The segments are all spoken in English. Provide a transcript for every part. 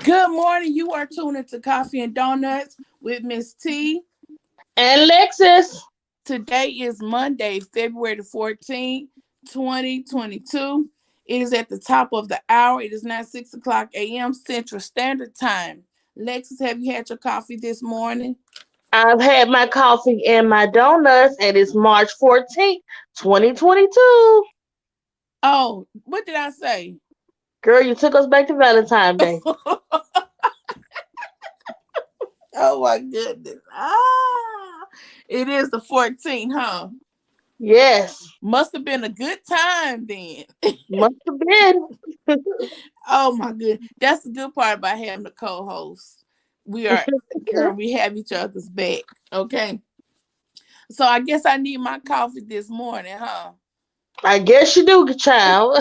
Good morning. You are tuned into Coffee and Donuts with Miss T. And Lexus. Today is Monday, February the 14th, 2022. It is at the top of the hour. It is now 6 o'clock a.m. Central Standard Time. Lexus, have you had your coffee this morning? I've had my coffee and my donuts, and it's March 14th, 2022. Oh, what did I say? Girl, you took us back to Valentine's Day. Oh my goodness. It is the 14th, huh? Yes, Must have been a good time then. must have been. Oh my goodness. That's the good part about having the co-host. We are, girl, we have each other's back. Okay. So I guess I need my coffee this morning, huh? I guess you do, child.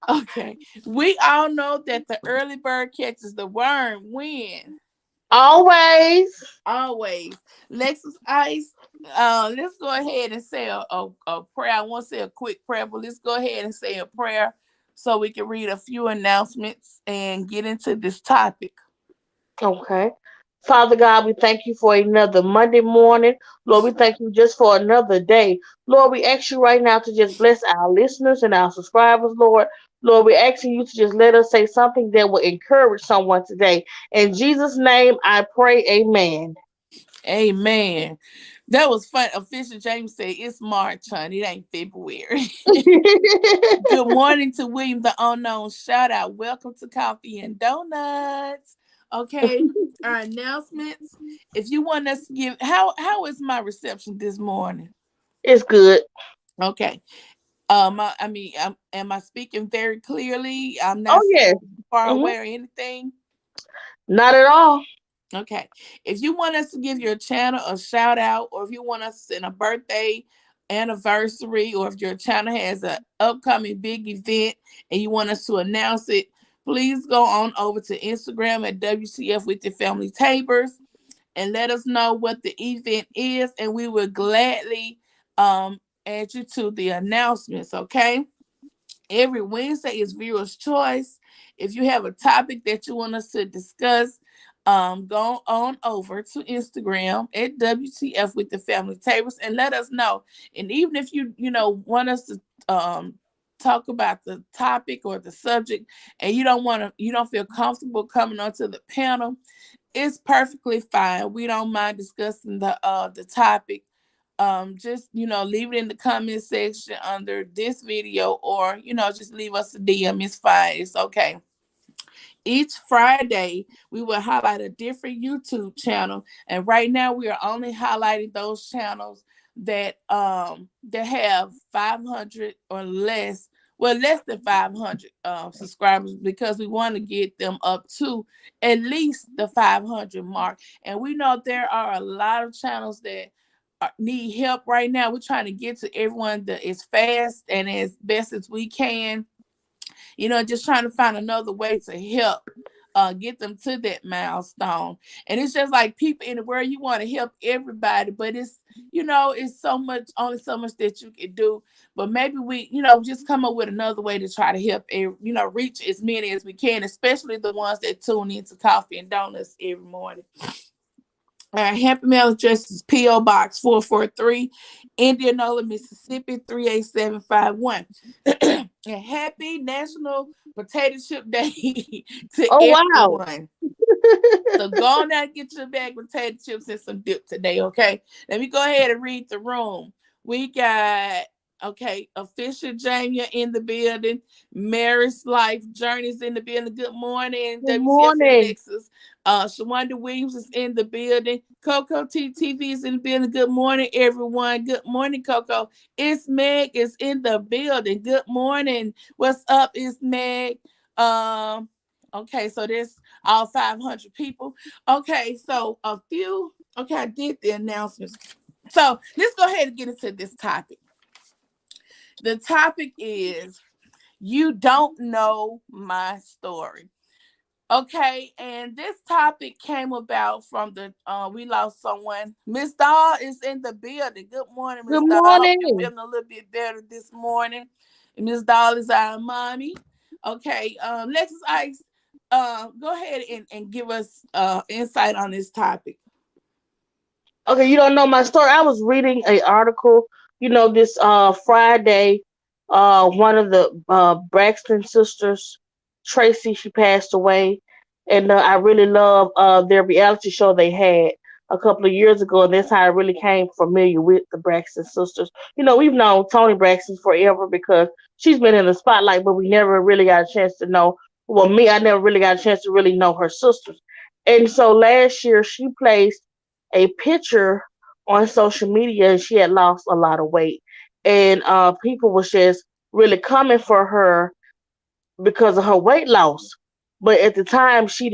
Okay. We all know that the early bird catches the worm. When? Always. Always. Lexus Ice. Let's go ahead and say a prayer. I won't say a quick prayer, but let's go ahead and say a prayer so we can read a few announcements and get into this topic. Okay. Father God, we thank you for another Monday morning. Lord, we thank you just for another day. Lord, we ask you right now to just bless our listeners and our subscribers, Lord. Lord, we're asking you to just let us say something that will encourage someone today. In Jesus' name, I pray, amen. Amen. That was fun. Official James said it's March, honey. It ain't February. Good morning to William the Unknown. Shout out. Welcome to Coffee and Donuts. Okay. Our announcements. If you want us to give how is my reception this morning? It's good. Okay. Am I speaking very clearly? I'm Oh, not yes. far Hmm. away or anything. Not at all. Okay. If you want us to give your channel a shout out, or if you want us to send a birthday, anniversary, or if your channel has an upcoming big event and you want us to announce it, please go on over to Instagram at W.T.F with your family tapers and let us know what the event is, and we will gladly add you to the announcements. Okay. Every Wednesday is viewers' choice. If you have a topic that you want us to discuss, go on over to Instagram at WTF with the family tables and let us know. And even if you want us to talk about the topic or the subject and you don't feel comfortable coming onto the panel, it's perfectly fine. We don't mind discussing the topic. Just leave it in the comment section under this video, or just leave us a DM. It's fine. It's okay. Each Friday we will highlight a different YouTube channel, and right now we are only highlighting those channels that have 500 or less, well, less than 500 subscribers, because we want to get them up to at least the 500 mark. And we know there are a lot of channels that need help right now. We're trying to get to everyone that as fast and as best as we can, just trying to find another way to help get them to that milestone. And it's just like people in the world, you want to help everybody, but it's so much, only so much that you can do. But maybe we, just come up with another way to try to help, reach as many as we can, especially the ones that tune into Coffee and Donuts every morning. Our happy mail address is P.O. Box 443, Indianola, Mississippi 38751. And happy National Potato Chip Day to Oh, wow. everyone. So go on out and get your bag of potato chips and some dip today, okay? Let me go ahead and read the room. We got, Official Jamia in the building. Mary's Life Journeys in the building. Good morning, Good WTF and morning. Lexus. Shawanda Williams is in the building. Coco TTV is in the building. Good morning, everyone. Good morning, Coco. It's Meg is in the building. Good morning. What's up, it's Meg? Okay, so there's all 500 people. Okay, so I did the announcements. So let's go ahead and get into this topic. The topic is You Don't Know My Story. Okay, and this topic came about from the we lost someone. Miss Doll is in the building. Good morning, Good Miss Doll. I hope you're morning. feeling a little bit better this morning. Miss Doll is our mommy. Okay, Lexus Ice, go ahead and give us insight on this topic. Okay, you don't know my story. I was reading a article, this Friday, one of the Braxton sisters, Tracy, she passed away, and I really love their reality show they had a couple of years ago, and that's how I really came familiar with the Braxton sisters. We've known Tony Braxton forever because she's been in the spotlight, but we never really got a chance to know. Well, me, I never really got a chance to really know her sisters. And so last year she placed a picture on social media, and she had lost a lot of weight, and people was just really coming for her because of her weight loss. But at the time, she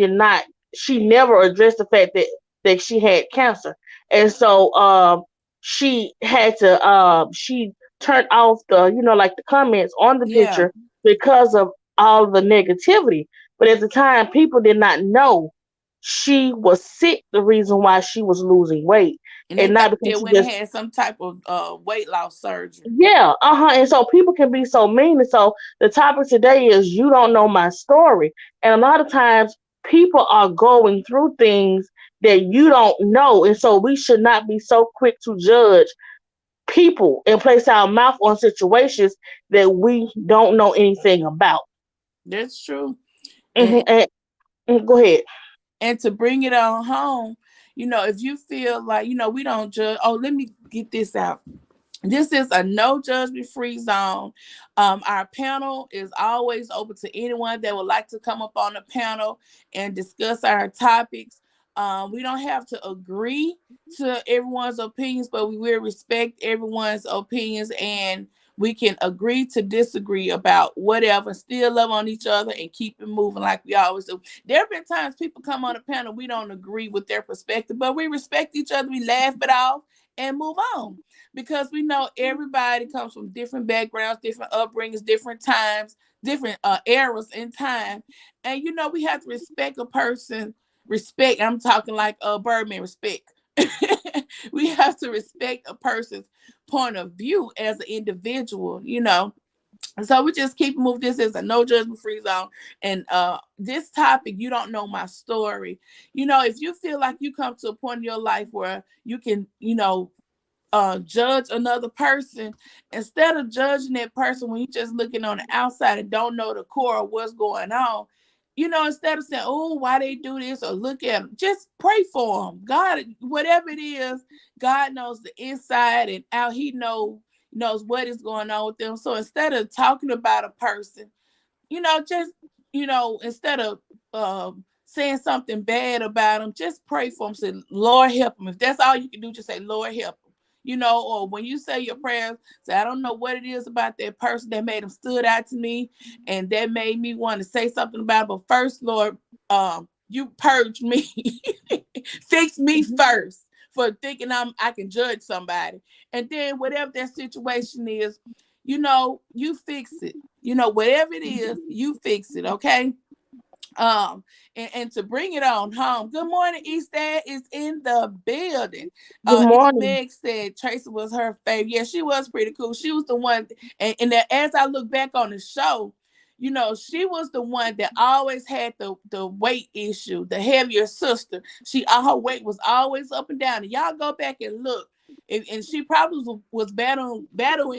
never addressed the fact that she had cancer. And so she had to, she turned off like the comments on the Yeah, picture because of all the negativity. But at the time, people did not know she was sick, the reason why she was losing weight, and they and thought not because they she went and just. had some type of weight loss surgery. Yeah, and so people can be so mean. And so the topic today is you don't know my story. And a lot of times people are going through things that you don't know. And so we should not be so quick to judge people and place our mouth on situations that we don't know anything about. That's true. And Hmm. And go ahead. and to bring it on home, if you feel like, we don't judge. Oh, let me get this out. This is a no judgment free zone. Our panel is always open to anyone that would like to come up on the panel and discuss our topics. We don't have to agree to everyone's opinions, but we will respect everyone's opinions, and we can agree to disagree about whatever, still love on each other and keep it moving like we always do. There have been times people come on the panel, we don't agree with their perspective, but we respect each other, we laugh it off and move on, because we know everybody comes from different backgrounds, different upbringings, different times, different eras in time. And we have to respect a person. Respect, I'm talking like Birdman respect. We have to respect a person's point of view as an individual. So we just keep moving. This is a no judgment free zone. And this topic, you don't know my story. If you feel like you come to a point in your life where you can, judge another person, instead of judging that person when you're just looking on the outside and don't know the core of what's going on, instead of saying, oh, why they do this, or look at them, just pray for them. God, whatever it is, God knows the inside and out. He knows what is going on with them. So instead of talking about a person, just instead of saying something bad about them, just pray for them. Say, Lord, help them. If that's all you can do, just say, Lord, help them. Or when you say your prayers, say, I don't know what it is about that person that made them stood out to me and that made me want to say something about it. But first, Lord, you purge me, fix me Hmm. first for thinking I can judge somebody. And then whatever that situation is, you fix it. Whatever it is, you fix it. Okay. Um, and to bring it on home, good morning, East Dad is in the building. Good East morning. Meg said Tracy was her favorite. Yeah, she was pretty cool. She was the one, and that as I look back on the show, she was the one that always had the weight issue, the heavier sister. Her weight was always up and down. And y'all go back and look. And she probably was battling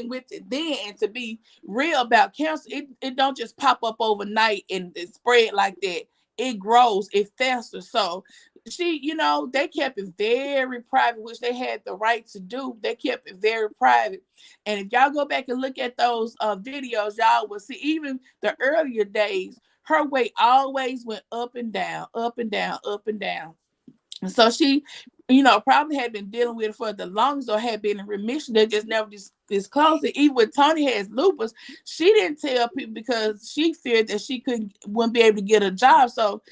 with it then. And to be real about cancer, it don't just pop up overnight and it spread like that. It grows, it festers. So they kept it very private, which they had the right to do. They kept it very private. And if y'all go back and look at those videos, y'all will see even the earlier days, her weight always went up and down, up and down, up and down. So she, probably had been dealing with it for the longest or had been in remission. They just never disclosed it. Even when Tony has lupus, she didn't tell people because she feared that she wouldn't be able to get a job. So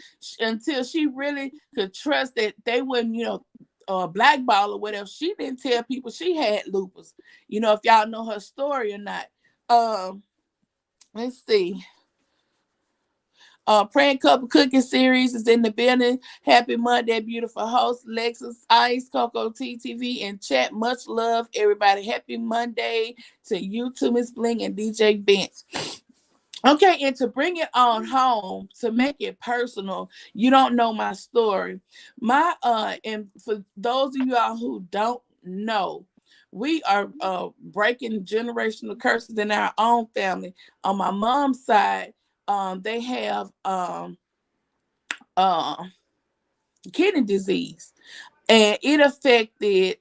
until she really could trust that they wouldn't, blackball or whatever, she didn't tell people she had lupus. If y'all know her story or not. Um, let's see. Praying Cup of Cooking series is in the building. Happy Monday, beautiful host Lexus Ice, Coco TTV, and chat. Much love, everybody. Happy Monday to you, to Miss Bling and DJ Vince. Okay, and to bring it on home, to make it personal, you don't know my story. My and for those of you all who don't know, we are breaking generational curses in our own family. On my mom's side, they have uh kidney disease, and it affected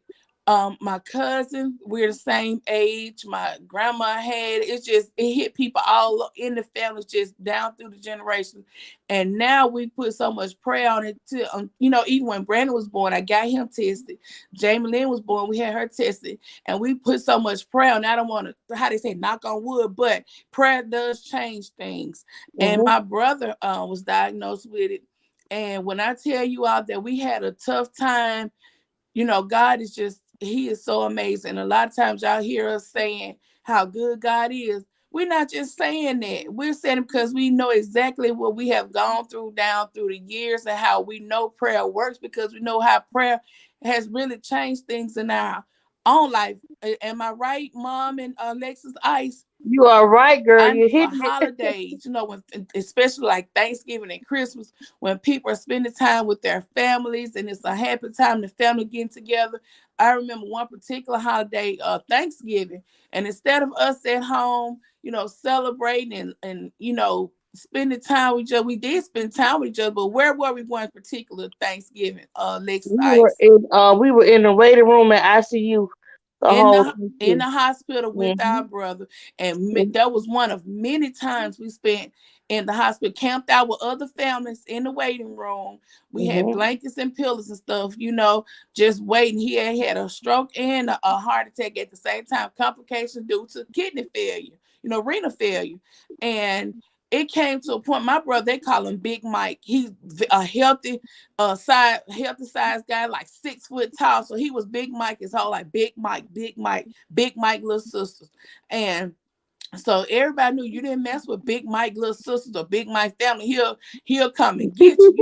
my cousin. We're the same age. My grandma had it. It's just it hit people all in the family, just down through the generations. And now we put so much prayer on it to even when Brandon was born, I got him tested. Jamie Lynn was born, we had her tested, and we put so much prayer on. I don't want to, how they say, knock on wood, but prayer does change things. And Mhm. my brother was diagnosed with it. And when I tell you all that we had a tough time, God is just, He is so amazing. A lot of times y'all hear us saying how good God is. We're not just saying that. We're saying it because we know exactly what we have gone through down through the years and how we know prayer works, because we know how prayer has really changed things in our own life. Am I right, Mom and Alexis Ice? You are right, girl. I You for hitting it. holidays, when especially like Thanksgiving and Christmas, when people are spending time with their families and it's a happy time, the family getting together. I remember one particular holiday, Thanksgiving, and instead of us at home, celebrating and spending time with each other, we did spend time with each other. But where were we one particular Thanksgiving, Lex Ice? We were in the waiting room at ICU the in whole the time in too. the hospital with our Mhm. brother, and that was one of many times we spent in the hospital, camped out with other families in the waiting room. We had Mhm. blankets and pillows and stuff, just waiting. He had a stroke and a heart attack at the same time, complications due to kidney failure, renal failure. And it came to a point, my brother, they call him Big Mike. He's a healthy size guy, like 6 foot tall. So he was Big Mike his whole, like Big Mike, Big Mike, Big Mike little sisters. And so everybody knew you didn't mess with Big Mike little sisters or Big Mike family. He'll come and get you.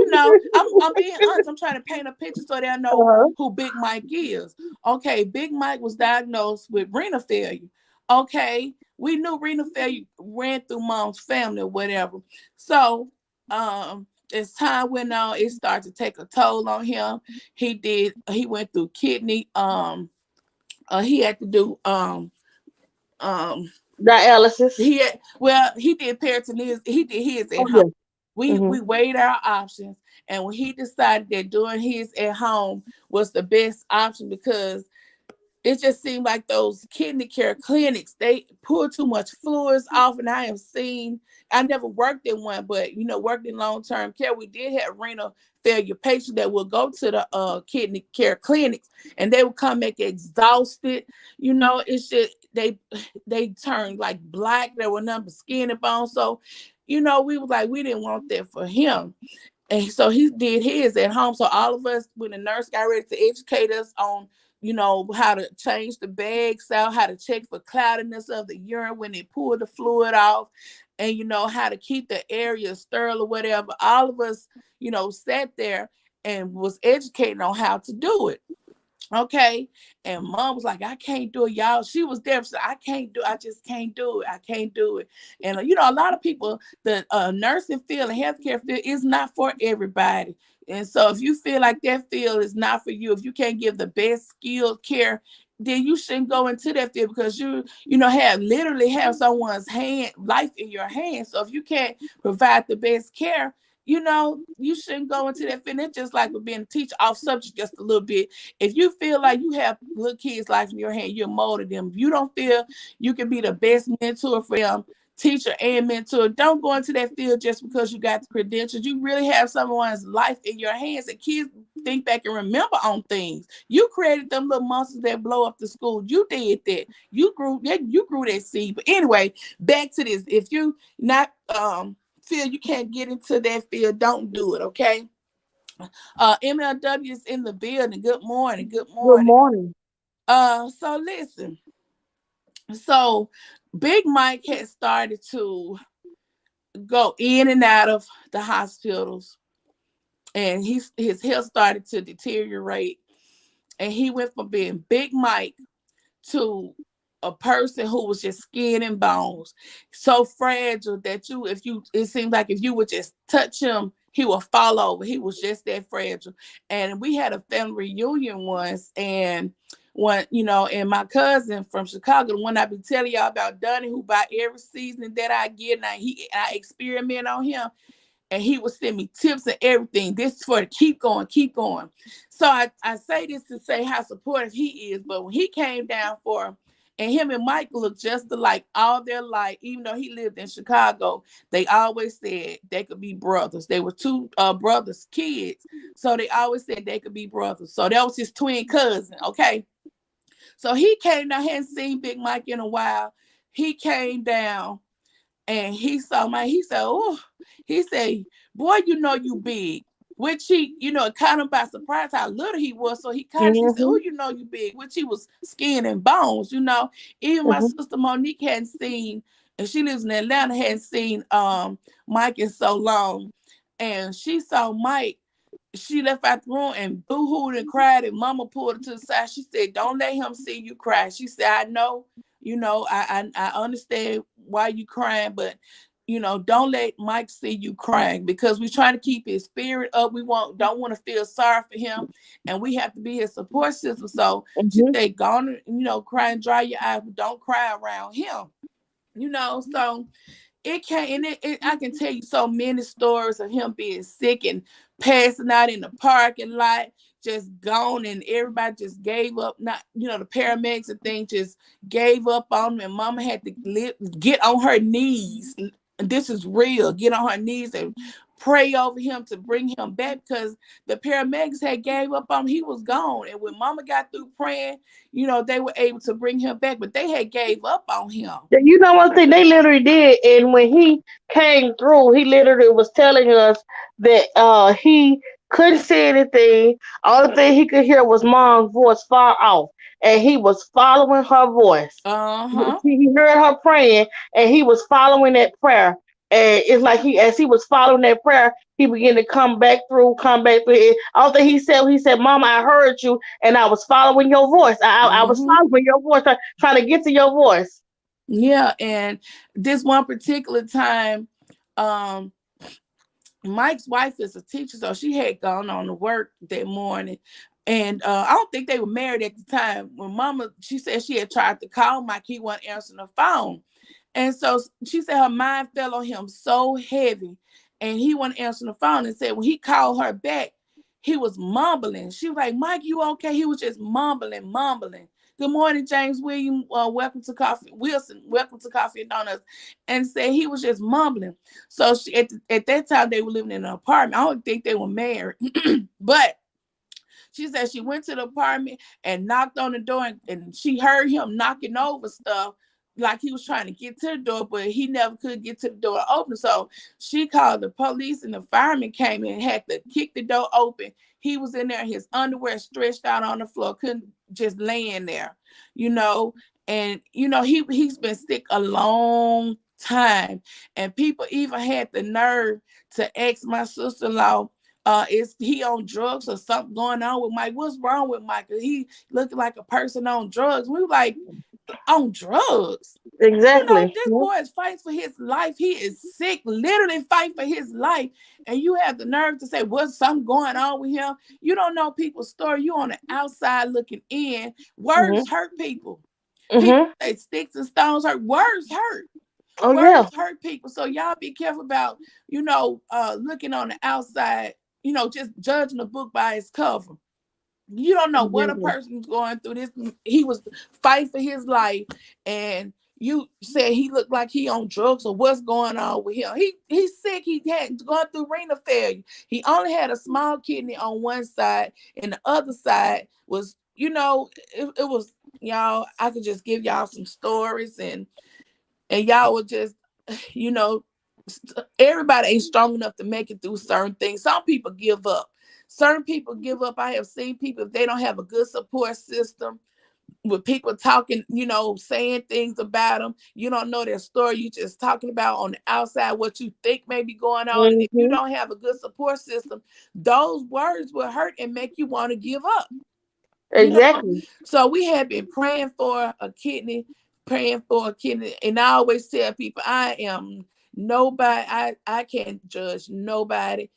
I'm being honest. I'm trying to paint a picture so they know Uh-huh. who Big Mike is. Okay, Big Mike was diagnosed with renal failure. Okay, we knew renal failure ran through mom's family or whatever. So as time went on, it started to take a toll on him. He went through kidney. He had to do um Dialysis. he did peritoneal. He did his at Oh home. yeah. We Mhm. weighed our options, and when he decided that doing his at home was the best option, because it just seemed like those kidney care clinics, they pull too much fluids off. And I have seen, I never worked in one, but worked in long-term care. We did have renal failure patients that would go to the kidney care clinics, and they would come back exhausted. It's just they turned like black. There were none but skin and bones. So we was like, we didn't want that for him. And so he did his at home. So all of us, when the nurse got ready to educate us on, how to change the bags out, how to check for cloudiness of the urine when they pull the fluid off, and how to keep the area sterile or whatever. All of us, sat there and was educated on how to do it. Okay. And mom was like, I can't do it, y'all. She was there. She said, I just can't do it. I can't do it. And a lot of people, the nursing field and healthcare field is not for everybody. And so if you feel like that field is not for you, if you can't give the best skilled care, then you shouldn't go into that field, because have literally have someone's hand life in your hands. So if you can't provide the best care, you shouldn't go into that field. It's just like with being a teacher, off subject just a little bit. If you feel like you have little kids' life in your hand, you're molding them. If you don't feel you can be the best mentor for them, teacher and mentor, don't go into that field just because you got the credentials. You really have someone's life in your hands, and kids think back and remember on things. You created them little monsters that blow up the school. You did that. You grew that seed. But anyway, back to this. If you not feel you can't get into that field, don't do it. Okay. MLW is in the building. Good morning. Good Good morning. morning. So listen. So Big Mike had started to go in and out of the hospitals, and his health started to deteriorate. And he went from being Big Mike to a person who was just skin and bones, so fragile that it seemed like if you would just touch him, he would fall over. He was just that fragile. And we had a family reunion once, and and my cousin from Chicago, the one I be telling y'all about, Donnie, who buy every season that I get, and I experiment on him, and he would send me tips and everything. This is for the keep going, keep going. So I say this to say how supportive he is. But when he came down for him, and him and Mike looked just alike all their life, even though he lived in Chicago, they always said they could be brothers. They were two brothers, kids. So they always said they could be brothers. So that was his twin cousin, okay? So he came down, hadn't seen Big Mike in a while. He came down and he saw my, he said, oh, he said, boy, you big. Which he, it caught him by surprise how little he was. So he kind of, he said, oh, Mhm. you big, which he was skin and bones. Even my Mhm. sister Monique hadn't seen, and she lives in Atlanta, hadn't seen Mike in so long. And she saw Mike, she left out the room and boo-hooed and cried, and mama pulled her to the side. She said, don't let him see you cry. She said, I know, I understand why you crying, but don't let Mike see you crying, because we're trying to keep his spirit up. We don't want to feel sorry for him, and we have to be his support system. So she Mhm. said, go on, cry and dry your eyes, but don't cry around him. So it can't, and I can tell you so many stories of him being sick and passing out in the parking lot, just gone, and everybody just gave up. Not, the paramedics and things just gave up on him, and mama had to get on her knees. This is real. Get on her knees and pray over him to bring him back, because the paramedics had gave up on him. He was gone. And when mama got through praying, they were able to bring him back, but they had gave up on him. You know one thing they literally did, and when he came through, he literally was telling us that he couldn't see anything. Only thing he could hear was mom's voice far off, and he was following her voice. Uh-huh. He heard her praying, and he was following that prayer. And it's like as he was following that prayer, he began to come back through. All that he said, "Mama, I heard you, and I was following your voice. I was Mm-hmm. following your voice, trying to get to your voice." Yeah, and this one particular time, um, Mike's wife is a teacher, so she had gone on to work that morning. And I don't think they were married at the time. When mama, she said she had tried to call Mike, he wasn't answering the phone. And so she said her mind fell on him so heavy, and he wasn't answering the phone. And said when he called her back, he was mumbling. She was like, Mike, you okay? He was just mumbling, mumbling. Good morning, James William. Welcome to Coffee Wilson. Welcome to Coffee and Donuts. And said he was just mumbling. So at that time they were living in an apartment. I don't think they were married, but she said she went to the apartment and knocked on the door, and she heard him knocking over stuff like he was trying to get to the door, but he never could get to the door open. So she called the police, and the fireman came in and had to kick the door open. He was in there, his underwear stretched out on the floor, couldn't just laying there, you know. And he's been sick a long time, and people even had the nerve to ask my sister-in-law, is he on drugs or something going on with Mike? What's wrong with Mike? He looking like a person on drugs. We were like, on drugs? Exactly. This Yeah. boy is fighting for his life. He is sick, literally fighting for his life. And you have the nerve to say, what's something going on with him? You don't know people's story. You on the outside looking in. Mhm. Words hurt people. People Mhm. say sticks and stones hurt. Words hurt. Oh yeah. Words hurt people. So y'all be careful about, looking on the outside, just judging a book by its cover. You don't know what a Exactly. person's going through. This He was fighting for his life, and you said he looked like he on drugs, or what's going on with him. He's sick. He had gone through renal failure. He only had a small kidney on one side, and the other side was, it was, y'all. I could just give y'all some stories, and y'all would just, you know, everybody ain't strong enough to make it through certain things. Some people give up. Certain people give up. I have seen people, if they don't have a good support system, with people talking, saying things about them, you don't know their story. You just talking about on the outside what you think may be going on. And if you Mhm. don't have a good support system, those words will hurt and make you want to give up. you know Exactly. so we had been praying for a kidney praying for a kidney. And I always tell people, I am nobody. I can't judge nobody.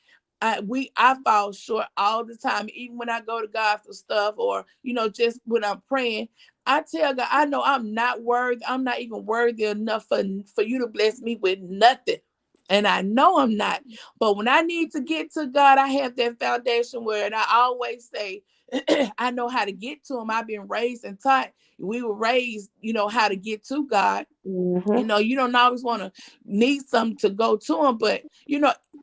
I fall short all the time, even when I go to God for stuff, or just when I'm praying. I tell God, I know I'm not worthy. I'm not even worthy enough for you to bless me with nothing. And I know I'm not. But when I need to get to God, I have that foundation where, and I always say, I know how to get to him. I've been raised and taught. We were raised, how to get to God. Mm-hmm. You don't always want to need something to go to him, but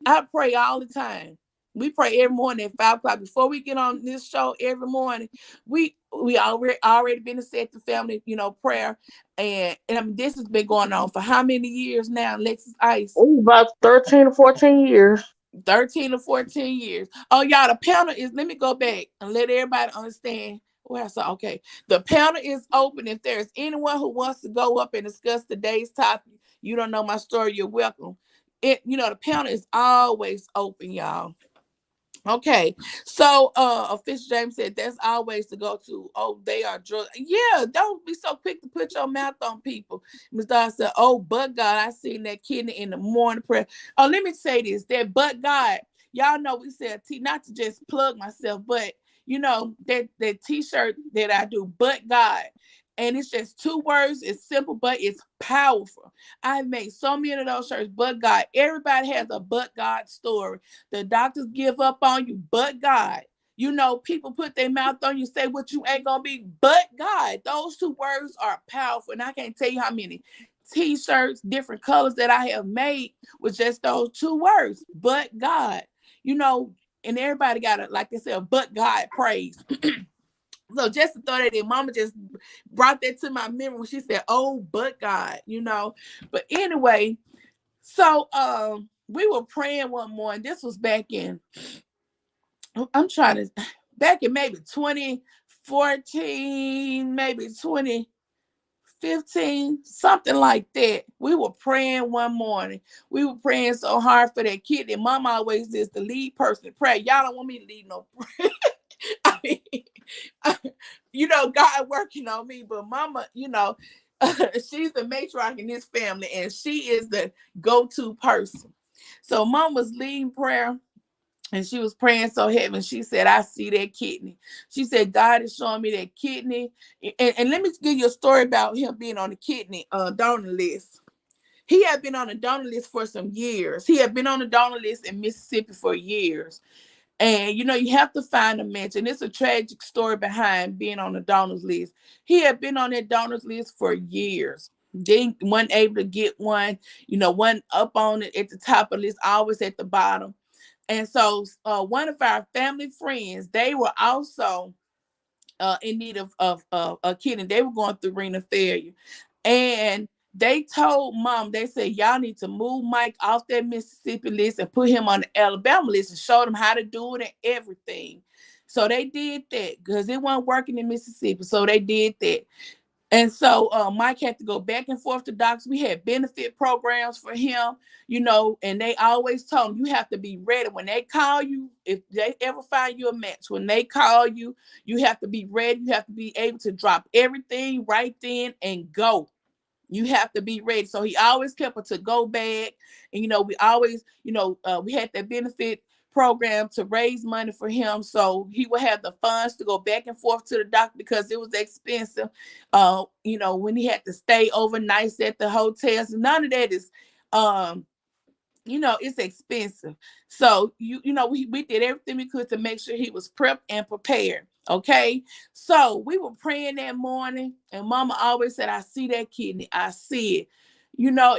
I pray all the time. We pray every morning at 5 o'clock before we get on this show every morning. We already been to set the family, prayer, and I mean, this has been going on for how many years now, Lexus Ice? Ooh, about 13 or 14 years. 13 or 14 years. Oh, y'all, the panel is, let me go back and let everybody understand. Well, so okay. The panel is open. If there's anyone who wants to go up and discuss today's topic, you don't know my story, you're welcome. The panel is always open, y'all. Okay, so Official James said that's always to go to. Oh, they are drug. Yeah, don't be so quick to put your mouth on people. Miss Dawes said, "Oh, but God, I seen that kidney in the morning prayer." Oh, let me say this: that but God, y'all know we said not to just plug myself, but that T-shirt that I do, but God, and it's just 2 words. It's simple, but it's powerful. I've made so many of those shirts, but God. Everybody has a but God story. The doctors give up on you, but God. People put their mouth on you, say what you ain't gonna be, but God. Those 2 words are powerful, and I can't tell you how many T-shirts, different colors that I have made with just those 2 words, but God. And everybody got it, like I said, but God praise. So just to throw that in, Mama just brought that to my memory when she said, "Oh, but God." But anyway, so we were praying one morning. This was back in, I'm trying to, back in maybe 2014, maybe 2015, something like that. We were praying one morning. We were praying so hard for that kid. And Mama always is the lead person to pray. Y'all don't want me to lead no prayer. I mean, God working on me, but Mama, she's the matriarch in this family, and she is the go-to person. So Mom was leading prayer, and she was praying so heavy. She said, "I see that kidney." She said, "God is showing me that kidney." And let me give you a story about him being on the kidney donor list. He had been on the donor list for some years. He had been on the donor list in Mississippi for years. And you have to find a match. And it's a tragic story behind being on the donors list. He had been on that donors list for years. They wasn't able to get one, one up on it at the top of the list, always at the bottom. And so one of our family friends, they were also in need of a kidney. They were going through renal failure. And they told Mom, they said, "Y'all need to move Mike off that Mississippi list and put him on the Alabama list," and showed him how to do it and everything. So they did that because it wasn't working in Mississippi. So they did that. And so Mike had to go back and forth to doctors. We had benefit programs for him, and they always told him, "You have to be ready when they call you. If they ever find you a match, when they call you, you have to be ready. You have to be able to drop everything right then and go. You have to be ready." So he always kept a to-go bag. And, we always, we had that benefit program to raise money for him. So he would have the funds to go back and forth to the doctor because it was expensive. When he had to stay overnight at the hotels, none of that is, it's expensive. So we did everything we could to make sure he was prepped and prepared. Okay. So we were praying that morning, and Mama always said, "I see that kidney. I see it."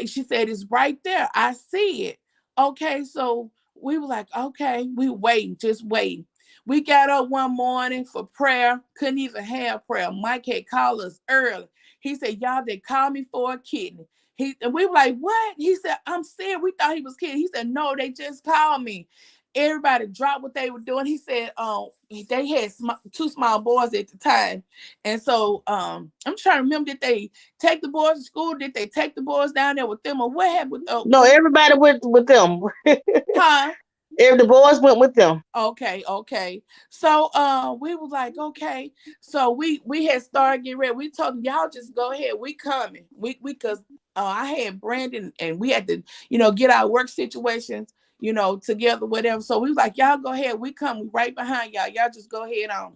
She said, "It's right there. I see it." Okay. So we were like, okay, we waiting, just waiting. We got up one morning for prayer, couldn't even have prayer. Mike had called us early. He said, "Y'all, they called me for a kidney." And we were like, "What?" He said, "I'm serious." We thought he was kidding. He said, "No, they just called me." Everybody dropped what they were doing. He said, they had 2 small boys at the time. And so I'm trying to remember, did they take the boys to school? Did they take the boys down there with them? Or what happened? No, everybody with them. Huh? If the boys went with them. Okay, okay. So we was like, okay. So we had started getting ready. We told them, y'all just go ahead. We coming. We cause I had Brandon and we had to, get our work situations, together, whatever. So we was like, y'all go ahead. We come right behind y'all. Y'all just go ahead on.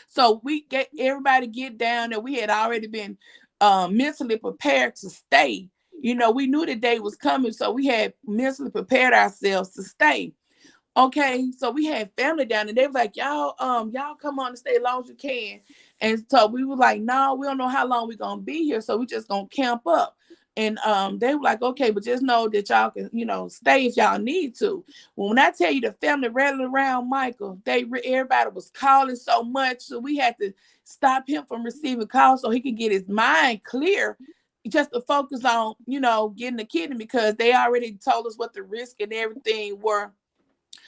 So we get everybody get down there. We had already been mentally prepared to stay. We knew the day was coming, so we had mentally prepared ourselves to stay. Okay, so we had family down and they was like, y'all come on and stay as long as you can. And so we were like, no, we don't know how long we're gonna be here, so we just gonna camp up. And they were like, okay, but just know that y'all can, stay if y'all need to. Well, when I tell you the family rallied around Michael, everybody was calling so much, so we had to stop him from receiving calls so he could get his mind clear, just to focus on, getting the kidney because they already told us what the risk and everything were.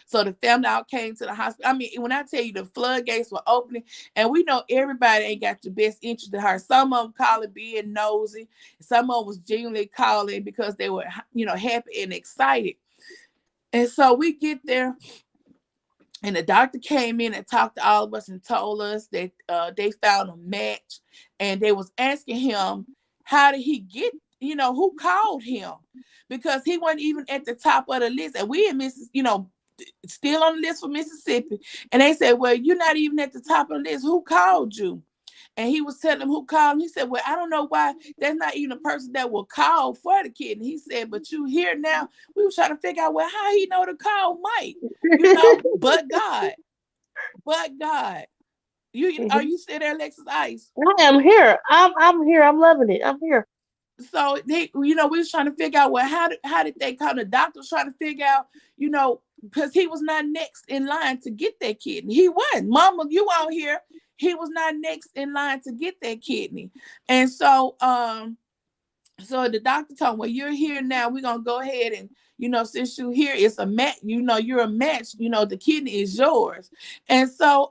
So the family all came to the hospital. I mean, when I tell you the floodgates were opening, and we know everybody ain't got your best interest at heart. Some of them calling being nosy. Some of them was genuinely calling because they were, happy and excited. And so we get there, and the doctor came in and talked to all of us and told us that they found a match, and they was asking him, how did he get, who called him? Because he wasn't even at the top of the list. And we in Mrs., still on the list for Mississippi. And they said, well, you're not even at the top of the list. Who called you? And he was telling them who called him. He said, well, I don't know why there's not even a person that will call for the kid. And he said, but you here now. We was trying to figure out, well, how he know to call Mike? But God. But God. Are you still there, Alexis Ice? I am here. I'm here. I'm loving it. I'm here. So they, we was trying to figure out, well, how did they come? The doctor was trying to figure out, because he was not next in line to get that kidney. He wasn't. Mama, you out here. He was not next in line to get that kidney. And so the doctor told him, well, you're here now. We're gonna go ahead and, since you're here, it's a match, you're a match, the kidney is yours. And so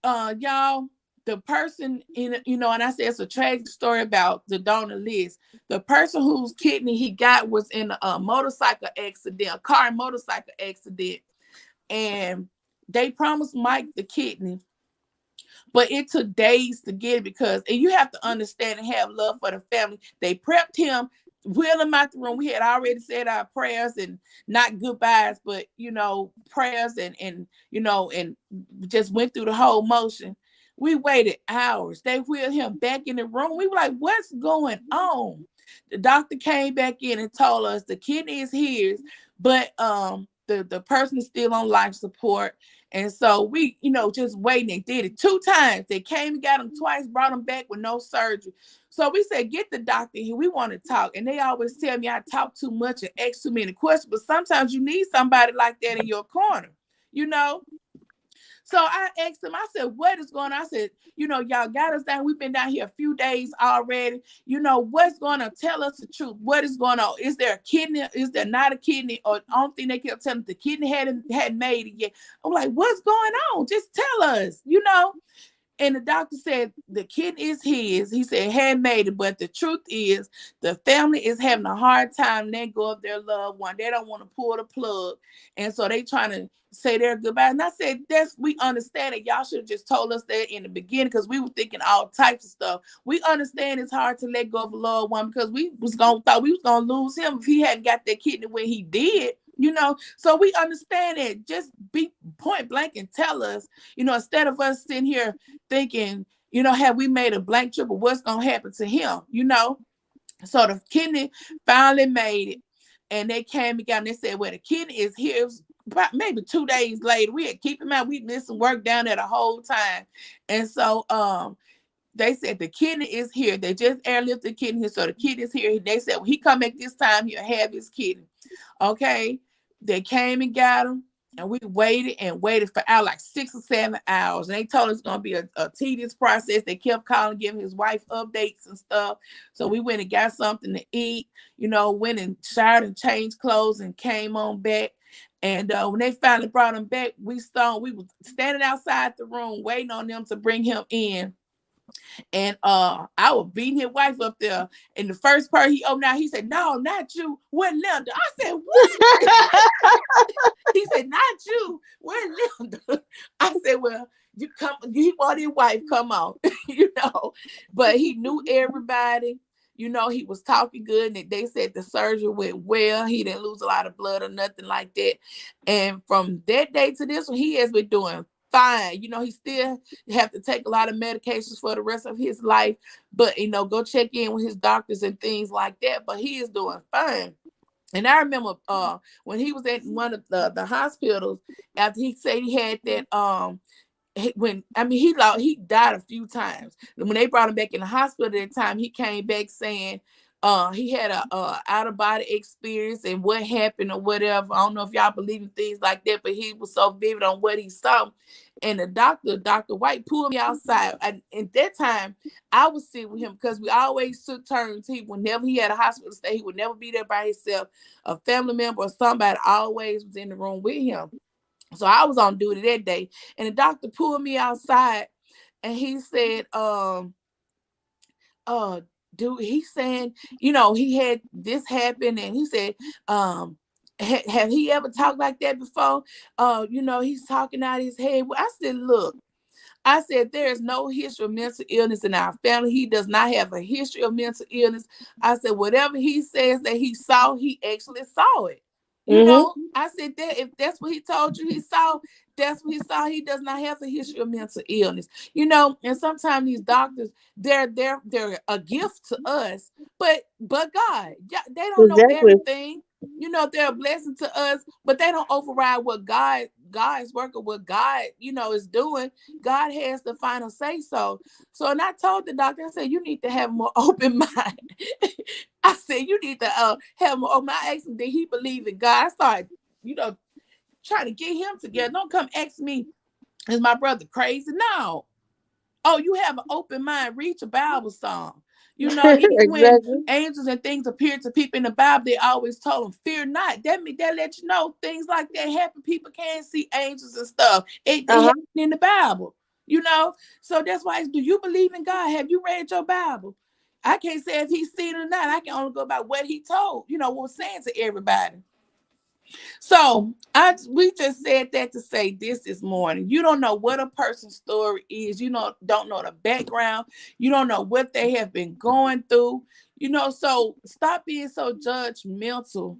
y'all, the person in, and I said it's a tragic story about the donor list. The person whose kidney he got was in a motorcycle accident, a car and motorcycle accident, and they promised Mike the kidney, but it took days to get it and you have to understand and have love for the family. They prepped him, wheeled him out the room. We had already said our prayers and not goodbyes, but prayers and just went through the whole motion. We waited hours. They wheeled him back in the room. We were like, what's going on? The doctor came back in and told us the kidney is his, but the person is still on life support. And so we, just waiting. They did it 2 times. They came and got him twice, brought him back with no surgery. So we said, get the doctor here. We want to talk. And they always tell me I talk too much and ask too many questions. But sometimes you need somebody like that in your corner, you know? So I asked him, I said, what is going on? I said, y'all got us down. We've been down here a few days already. What's going on? Tell us the truth. What is going on? Is there a kidney? Is there not a kidney? Or I don't think they kept telling me the kidney hadn't made it yet. I'm like, what's going on? Just tell us. And the doctor said the kidney is his. He said had made it, but the truth is the family is having a hard time letting go of their loved one. They don't want to pull the plug, and so they trying to say their goodbye. And I said, we understand it. Y'all should have just told us that in the beginning because we were thinking all types of stuff. We understand it's hard to let go of a loved one because we thought we was gonna lose him if he hadn't got that kidney when he did. So we understand it. Just be point blank and tell us, instead of us sitting here thinking, have we made a blank trip of what's going to happen to him. So the kidney finally made it, and they came again and they said, well, the kidney is here. It was about maybe 2 days later. We had keep him out. We did some work down there the whole time. And so they said the kidney is here. They just airlifted the kidney here. So the kidney is here. They said, when he come back this time, he'll have his kidney. Okay. They came and got him, and we waited and waited for hours, like 6 or 7 hours. And they told us it's going to be a tedious process. They kept calling, giving his wife updates and stuff. So we went and got something to eat, went and showered and changed clothes and came on back. And when they finally brought him back, we were standing outside the room waiting on them to bring him in. And I was beating his wife up there. And the first part he opened out, he said, "No, not you. Where Linda?" I said, "What?" He said, "Not you. Where Linda?" I said, "Well, you come, you want his wife, come on." you know. But he knew everybody. He was talking good, and they said the surgery went well. He didn't lose a lot of blood or nothing like that. And from that day to this one, he has been doing fine. He still have to take a lot of medications for the rest of his life, but go check in with his doctors and things like that. But he is doing fine. And I remember when he was at one of the hospitals after he said he had that when I mean he died a few times. When they brought him back in the hospital at the time, he came back saying he had a out of body experience and what happened or whatever. I don't know if y'all believe in things like that, but he was so vivid on what he saw. And the doctor, Dr. White, pulled me outside. And at that time, I was sitting with him because we always took turns. Whenever he had a hospital stay, he would never be there by himself. A family member or somebody always was in the room with him. So I was on duty that day, and the doctor pulled me outside, and he said, uh, dude, he's saying, he had this happen, and he said, have he ever talked like that before? He's talking out his head. Well, I said, look. I said, there is no history of mental illness in our family. He does not have a history of mental illness. I said, whatever he says that he saw, he actually saw it. Mm-hmm. I said that if that's what he told you he saw, that's what he saw. He does not have a history of mental illness. And sometimes these doctors, they're a gift to us, but God, they don't know Exactly. everything. They're a blessing to us, but they don't override what God's working, what God, is doing. God has the final say so. So, and I told the doctor, I said, you need to have a more open mind. I said, you need to have more open mind. I asked him, did he believe in God? I started, trying to get him together. Don't come ask me, is my brother crazy? No. Oh, you have an open mind. Read your Bible song. Even when Exactly. angels and things appear to people in the Bible, they always told them, "Fear not." That let you know things like that happen. People can't see angels and stuff. They Uh-huh. happen in the Bible. So that's why. Do you believe in God? Have you read your Bible? I can't say if he's seen it or not. I can only go by what he told. What was saying to everybody. So we just said that to say this morning. You don't know what a person's story is. Don't know the background. You don't know what they have been going through. So stop being so judgmental.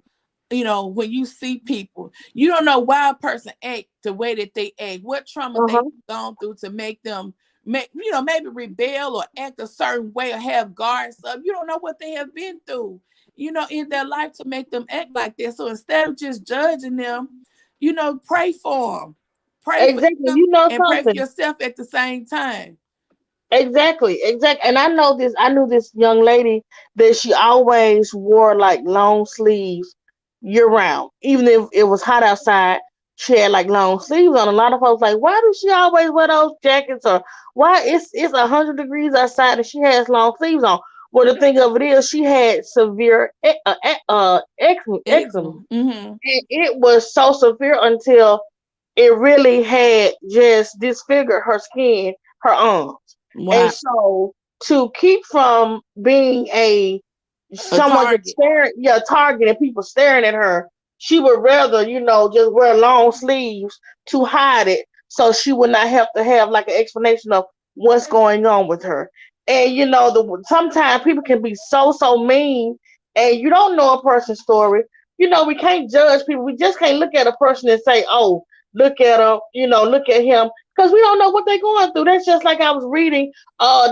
When you see people, you don't know why a person act the way that they act, what trauma they Uh-huh. have gone through to make them maybe rebel or act a certain way or have guards up. You don't know what they have been through in their life to make them act like that. So instead of just judging them, pray for them, pray for Exactly. them, You know and pray for something. yourself at the same time. Exactly, exactly. And I know this. I knew this young lady that she always wore like long sleeves year round, even if it was hot outside. She had like long sleeves on. A lot of folks like, why does she always wear those jackets? Or why it's 100 degrees outside and she has long sleeves on? Well, the thing of it is, she had severe eczema. Eczema. Mm-hmm. It was so severe until it really had just disfigured her skin, her arms. And Wow. so to keep from being A someone just target. staring, yeah, target and people staring at her, she would rather, just wear long sleeves to hide it so she would not have to have like an explanation of what's going on with her. And sometimes people can be so mean and you don't know a person's story. We can't judge people. We just can't look at a person and say, oh, look at her, look at him, because we don't know what they're going through. That's just like I was reading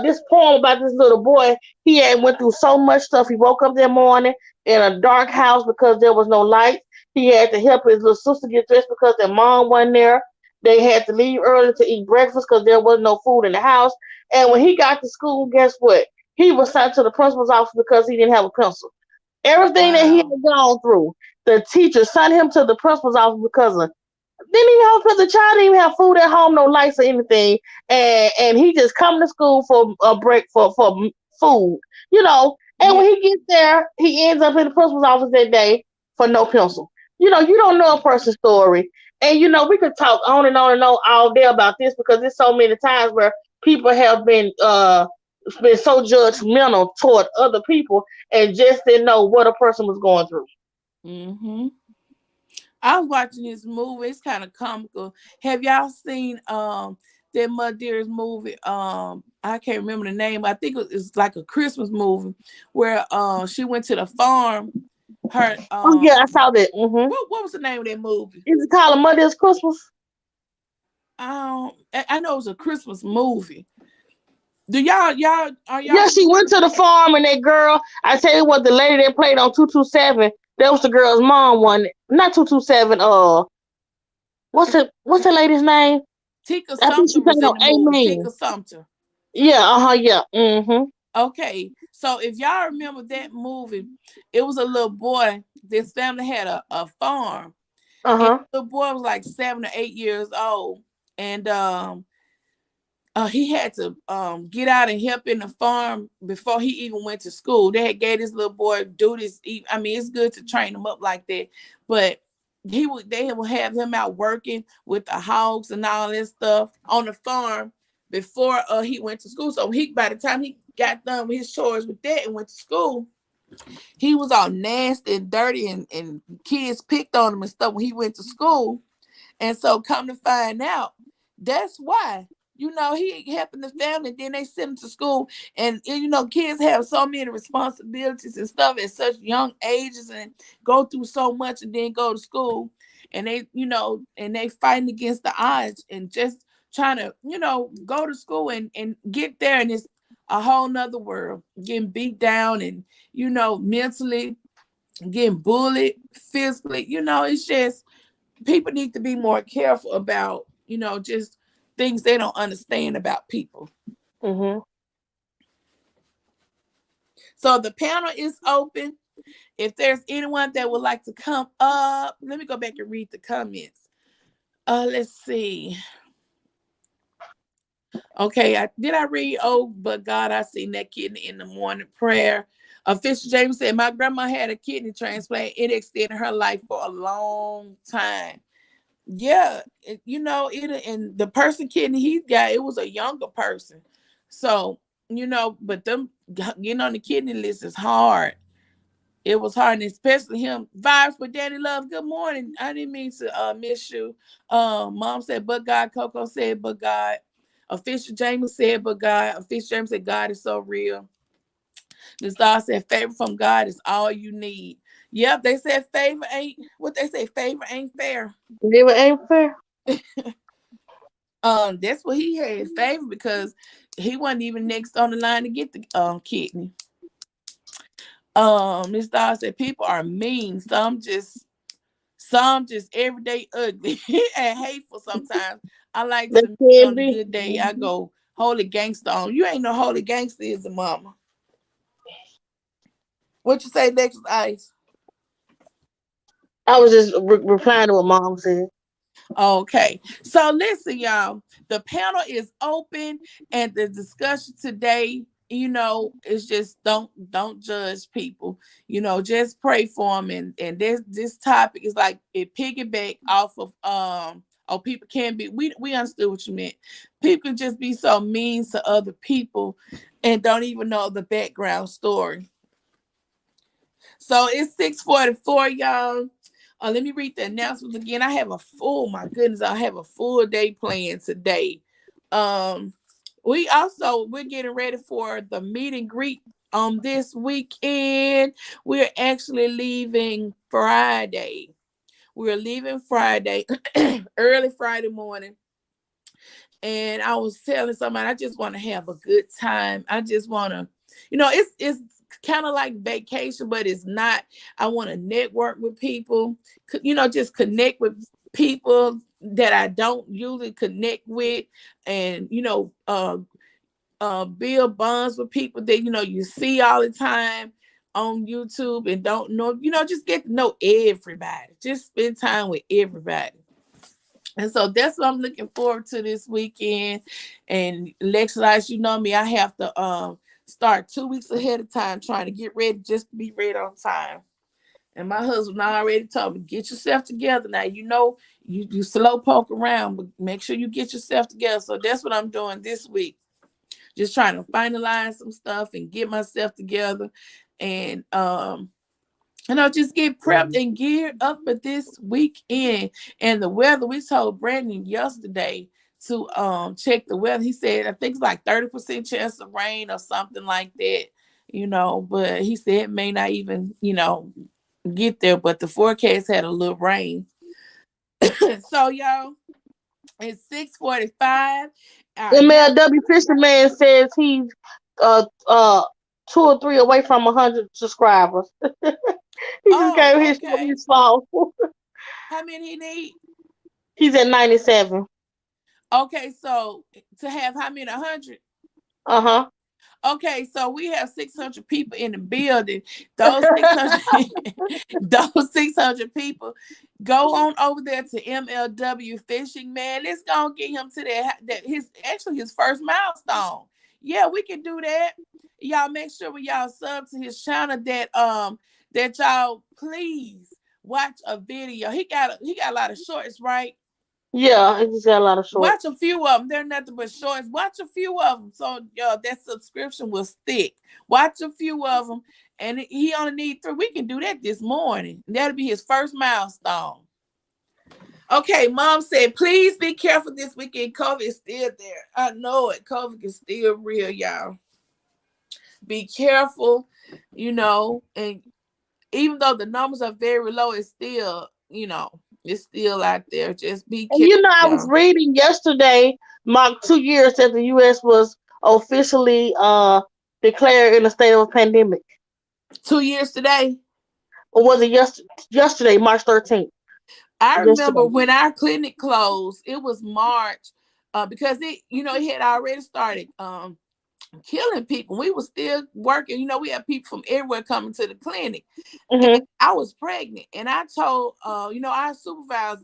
this poem about this little boy. He had went through so much stuff. He woke up that morning in a dark house because there was no light. He had to help his little sister get dressed because their mom wasn't there. They had to leave early to eat breakfast because there was no food in the house. And when he got to school, guess what? He was sent to the principal's office because he didn't have a pencil. Everything that he had Wow. gone through, the teacher sent him to the principal's office because of didn't even have because the child didn't even have food at home, no lights or anything, and he just come to school for a break for food, And Yeah. when he gets there, he ends up in the principal's office that day for no pencil. You don't know a person's story, and we could talk on and on and on all day about this because there's so many times where people have been so judgmental toward other people and just didn't know what a person was going through. Mm-hmm. I was watching this movie. It's kind of comical. Have y'all seen that Mud Dearest movie? I can't remember the name. I think it's like a Christmas movie where she went to the farm. Her Oh yeah, I saw that. Mm-hmm. what was the name of that movie? Is it called Mother's Christmas? I know it was a Christmas movie. Do y'all are y'all Yeah, she went to the farm and that girl. I tell you what, the lady that played on 227. That was the girl's mom. One, not 227. What's the lady's name? Tika I think she Sumter played was in on the movie. Amen. Tika Sumter. Yeah, yeah. Mm-hmm. Okay, so if y'all remember that movie, it was a little boy. This family had a farm, and Uh-huh. the boy was like 7 or 8 years old, and he had to get out and help in the farm before he even went to school. They had gave this little boy do this. I mean, it's good to train him up like that, but they would have him out working with the hogs and all this stuff on the farm before he went to school. So he by the time he got done with his chores with that and went to school, he was all nasty and dirty, and kids picked on him and stuff when he went to school. And so come to find out, that's why. He helping the family, then they send him to school. And kids have so many responsibilities and stuff at such young ages and go through so much and then go to school. And they fighting against the odds and just trying to, go to school and get there. And it's a whole nother world, getting beat down and, mentally getting bullied physically. It's just people need to be more careful about, just things they don't understand about people. Mm-hmm. So the panel is open. If there's anyone that would like to come up, let me go back and read the comments. Let's see. Okay, did I read? Oh, but God, I seen that kidney in the morning prayer. Fisher James said, my grandma had a kidney transplant. It extended her life for a long time. Yeah, it and the person kidney he got, it was a younger person. So, but them getting on the kidney list is hard. It was hard, and especially him. Vibes with Daddy Love. Good morning. I didn't mean to miss you. Mom said, but God. Coco said, but God. Official James said, but God. Official James said, God is so real. The star said, favor from God is all you need. Yep, they said favor ain't what they say, favor ain't fair. Never ain't fair. That's what he had favor because he wasn't even next on the line to get the kidney. This dog said people are mean. Some just everyday ugly and hateful sometimes. I like That to can on a be. good day. I go holy gangster on. You ain't no holy gangster, is a mama. What you say, Lexus Ice? I was just replying to what mom said. Okay. So listen, y'all. The panel is open and the discussion today, is just don't judge people. Just pray for them and this topic is like it piggyback off of people can be we understood what you meant. People can just be so mean to other people and don't even know the background story. So it's 6:44, y'all. Let me read the announcements again. My goodness, I have a full day planned today. Um, we're getting ready for the meet and greet this weekend. We're actually leaving Friday. We're leaving Friday, early Friday morning. And I was telling somebody I just want to have a good time. I just want to, it's kind of like vacation, but it's not. I want to network with people, just connect with people that I don't usually connect with, and build bonds with people that you see all the time on YouTube and don't know. Just get to know everybody. Just spend time with everybody. And so that's what I'm looking forward to this weekend. And Lex, you know me, I have to start 2 weeks ahead of time trying to get ready just to be ready on time. And my husband already told me, get yourself together. Now you slow poke around, but make sure you get yourself together. So that's what I'm doing this week. just trying to finalize some stuff and get myself together, and just get prepped and geared up for this weekend. And the weather, we told Brandon yesterday to check the weather. He said I think it's like 30% chance of rain or something like that, but he said it may not even, get there, but the forecast had a little rain. So y'all, it's 6:45. Our now MLW Fisherman says he's uh uh 2 or 3 away from 100 subscribers. He just Oh, gave okay. his phone. How many he need? He's at 97. Okay, so to have how many? 100? Uh-huh. Okay, so we have 600 people in the building. Those 600, those 600 people, go on over there to MLW Fishing, man. Let's go and get him to that his first milestone. Yeah, we can do that. Y'all make sure when y'all sub to his channel that y'all please watch a video. He got a lot of shorts, right? Yeah, he just got a lot of short. Watch a few of them. They're nothing but shorts. Watch a few of them, so that subscription will stick. Watch a few of them, and he only need 3. We can do that this morning. That'll be his first milestone. Okay, Mom said, please be careful this weekend. COVID is still there. I know it. COVID is still real, y'all. Be careful, and even though the numbers are very low, it's still out there. Just be And careful, I was y'all. reading yesterday, marked 2 years that the U.S. was officially declared in a state of a pandemic. 2 years today. Or was it yesterday, March 13th? I remember Yesterday. when our clinic closed, it was March, because it had already started killing people. We were still working. We had people from everywhere coming to the clinic. And Hmm. I was pregnant, and I told our supervisor,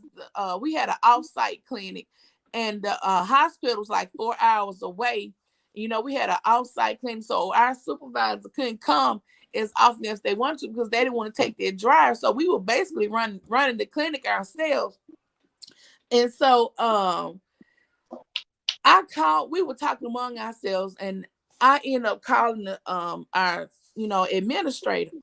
we had an off-site clinic, and the hospital was like 4 hours away. We had an off-site clinic, so our supervisor couldn't come as often as they wanted to because they didn't want to take their drive. So we were basically running the clinic ourselves. And so we were talking among ourselves, and I ended up calling our administrator.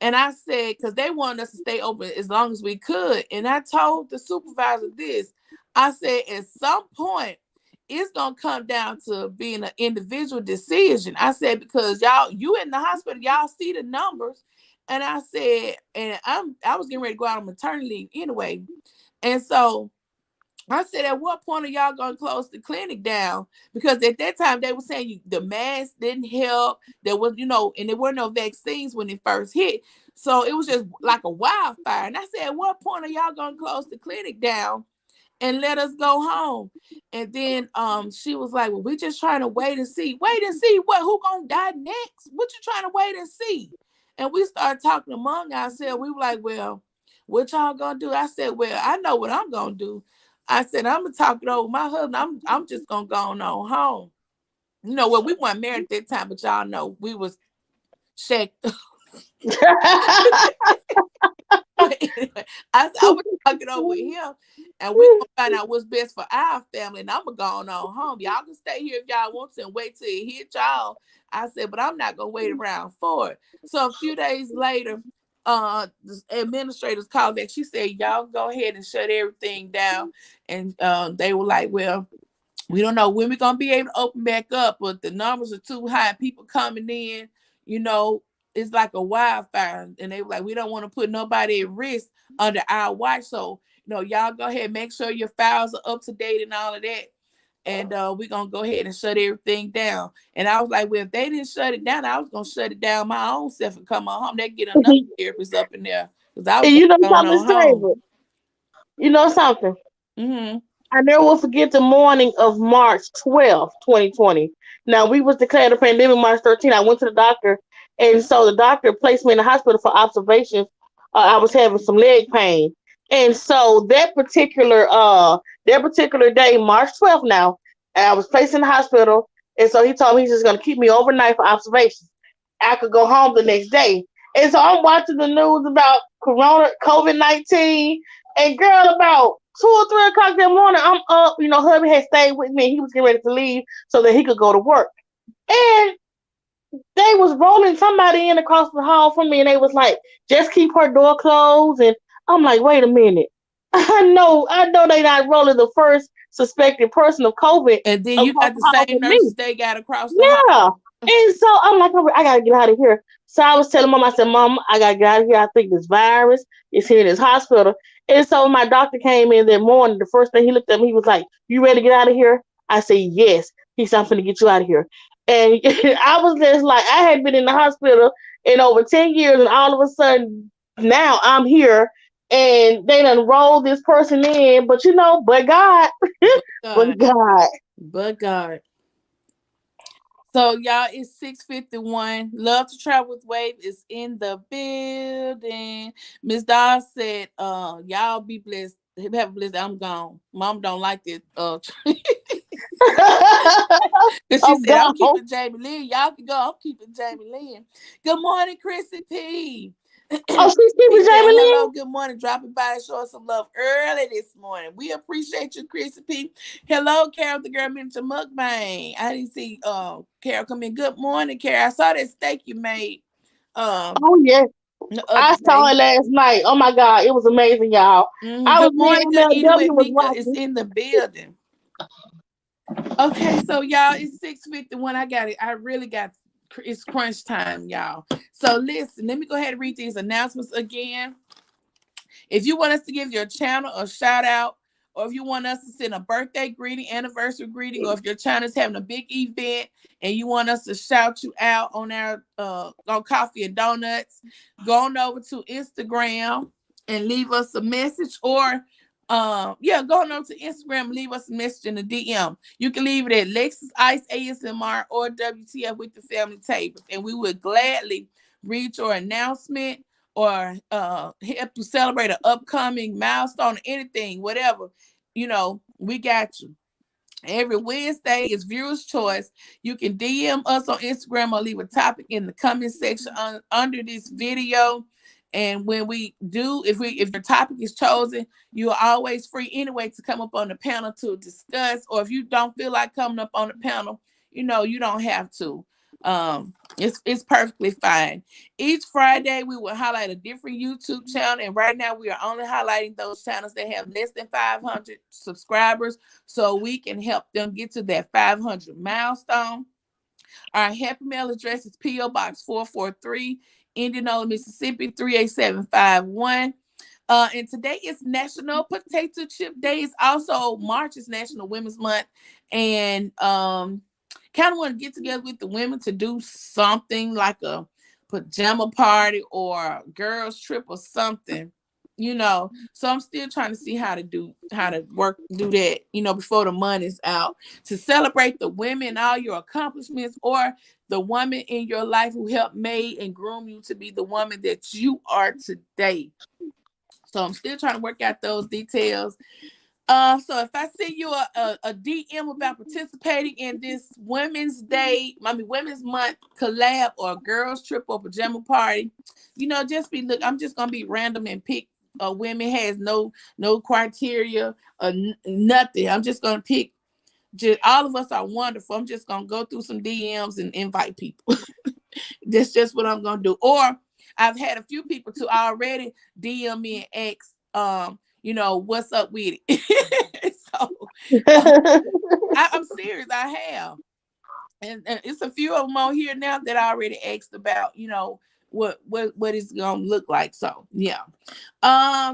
And I said, because they wanted us to stay open as long as we could. And I told the supervisor this. I said, at some point, it's gonna come down to being an individual decision. I said, because you in the hospital, y'all see the numbers. And I said, and I was getting ready to go out on maternity leave anyway. And so I said, at what point are y'all gonna close the clinic down? Because at that time they were saying the mask didn't help. There was, and there were no vaccines when it first hit. So it was just like a wildfire. And I said, at what point are y'all gonna close the clinic down and let us go home? And then she was like, well, we just trying to wait and see. Wait and see what? Who gonna die next? What you trying to wait and see? And we started talking among ourselves. We were like, well, what y'all gonna do? I said, well, I know what I'm gonna do. I said, I'm gonna talk it over with my husband. I'm just gonna go on home. Well, we weren't married at that time, but y'all know we was shacked. Anyway, I was talking over with him, and we gonna find out what's best for our family. And I'm gonna go on home. Y'all can stay here if y'all want to and wait till it hit y'all. I said, but I'm not gonna wait around for it. So a few days later, the administrators called back. She said, y'all go ahead and shut everything down. And they were like, well, we don't know when we're gonna be able to open back up, but the numbers are too high. People coming in, you know, it's like a wildfire. And they were like, we don't want to put nobody at risk under our watch. So, y'all go ahead, make sure your files are up to date and all of that. And we're gonna go ahead and shut everything down. And I was like, well, if they didn't shut it down, I was gonna shut it down my own self and come on home. They get another therapist up in there because I was And going something, on home. Saver. You know something? Mm-hmm. I never will forget the morning of March 12th, 2020. Now, we was declared a pandemic March 13th. I went to the doctor, and so the doctor placed me in the hospital for observations. I was having some leg pain. And so that particular day, March 12th now, I was placed in the hospital. And so he told me he's just going to keep me overnight for observations. I could go home the next day. And so I'm watching the news about COVID-19. And girl, about 2 or 3 o'clock that morning, I'm up. Hubby had stayed with me. And he was getting ready to leave so that he could go to work. And they was rolling somebody in across the hall from me, and they was like, "Just keep her door closed." And I'm like, "Wait a minute, I know they not rolling the first suspected person of COVID And then you across got the the hall same from me." nurses they got across the Yeah. hall. And so I'm like, "Oh, I gotta get out of here." So I was telling mom, I said, "Mom, I gotta get out of here. I think this virus is here in this hospital." And so my doctor came in that morning. The first thing he looked at me, he was like, "You ready to get out of here?" I said, "Yes." He said, "I'm finna get you out of here." And I was just like, I had been in the hospital in over 10 years, and all of a sudden now I'm here and they done rolled this person in. But but God, But but God, God. but God. So y'all, it's 6:51. Love to travel with Wave is in the building. Miss Dawes said, y'all be blessed. Have a blessed. I'm gone. Mom don't like this. Cause she I'm said, I'm gone. keeping Jamie Lynn. Y'all can go. I'm keeping Jamie Lynn. Good morning, Chrissy P. Oh, she's He keeping said, Jamie hello, Lynn? good morning. Dropping by and showing some love early this morning. We appreciate you, Chrissy P. Hello, Carol, the girl miniature mukbang. I didn't see Carol come in. Good morning, Carol. I saw that steak you made um Oh, yeah. the other I saw day. it last night. Oh, my God. It was amazing, y'all. I was Good me morning, and good eating with MLW was Mika is watching. in the building. Okay, so y'all, it's 6:51. I got it. I really got it's crunch time, y'all. So listen, let me go ahead and read these announcements again. If you want us to give your channel a shout out, or if you want us to send a birthday greeting, anniversary greeting, or if your channel is having a big event and you want us to shout you out on our on coffee and donuts, go on over to Instagram and leave us a message, or go on over to Instagram and leave us a message in the DM. You can leave it at Lexus Ice ASMR or WTF with the family tables, and we would gladly read your announcement or help you celebrate an upcoming milestone or anything, whatever, we got you. Every Wednesday is viewers' choice. You can DM us on Instagram or leave a topic in the comment section under this video. And when we do, if your topic is chosen, you are always free anyway to come up on the panel to discuss. Or if you don't feel like coming up on the panel, you don't have to. It's perfectly fine. Each Friday we will highlight a different YouTube channel, and right now we are only highlighting those channels that have less than 500 subscribers, so we can help them get to that 500 milestone. Our Happy Mail address is P.O. Box 443, Indianola, Mississippi 38751. And today is National Potato Chip Day. It's also March is National Women's Month, and kind of want to get together with the women to do something like a pajama party or a girls trip or something. So I'm still trying to see how to do that, before the money's out, to celebrate the women, all your accomplishments, or the woman in your life who helped made and groom you to be the woman that you are today. So I'm still trying to work out those details. So if I send you a DM about participating in this Women's Month collab or girls trip or pajama party, I'm just gonna be random and pick women, has no criteria or nothing. I'm just gonna pick, just all of us are wonderful. I'm just gonna go through some DMs and invite people. That's just what I'm gonna do. Or I've had a few people to already DM me and ask, what's up with it. So I'm serious. I have, and it's a few of them on here now that I already asked about, what it's gonna look like. So yeah.